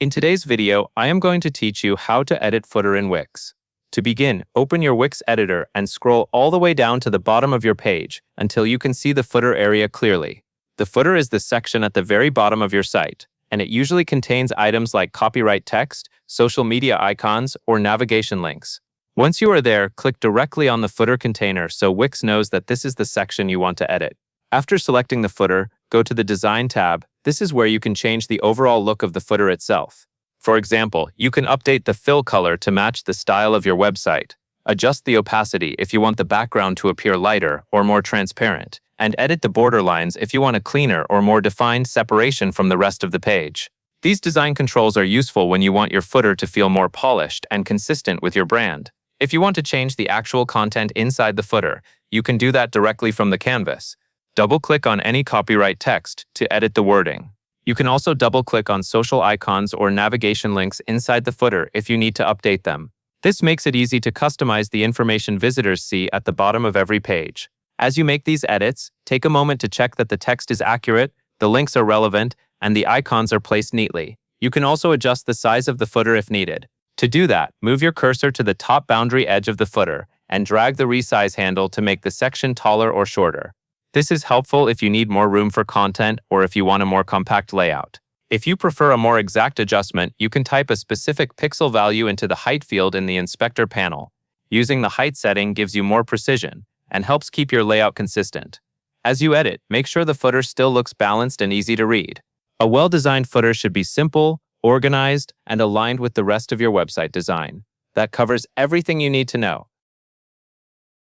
In today's video, I am going to teach you how to edit footer in Wix. To begin, open your Wix editor and scroll all the way down to the bottom of your page until you can see the footer area clearly. The footer is the section at the very bottom of your site, and it usually contains items like copyright text, social media icons, or navigation links. Once you are there, click directly on the footer container so Wix knows that this is the section you want to edit. After selecting the footer, go to the Design tab. This is where you can change the overall look of the footer itself. For example, you can update the fill color to match the style of your website, adjust the opacity if you want the background to appear lighter or more transparent, and edit the border lines if you want a cleaner or more defined separation from the rest of the page. These design controls are useful when you want your footer to feel more polished and consistent with your brand. If you want to change the actual content inside the footer, you can do that directly from the canvas. Double-click on any copyright text to edit the wording. You can also double-click on social icons or navigation links inside the footer if you need to update them. This makes it easy to customize the information visitors see at the bottom of every page. As you make these edits, take a moment to check that the text is accurate, the links are relevant, and the icons are placed neatly. You can also adjust the size of the footer if needed. To do that, move your cursor to the top boundary edge of the footer and drag the resize handle to make the section taller or shorter. This is helpful if you need more room for content or if you want a more compact layout. If you prefer a more exact adjustment, you can type a specific pixel value into the height field in the inspector panel. Using the height setting gives you more precision and helps keep your layout consistent. As you edit, make sure the footer still looks balanced and easy to read. A well-designed footer should be simple, organized, and aligned with the rest of your website design. That covers everything you need to know.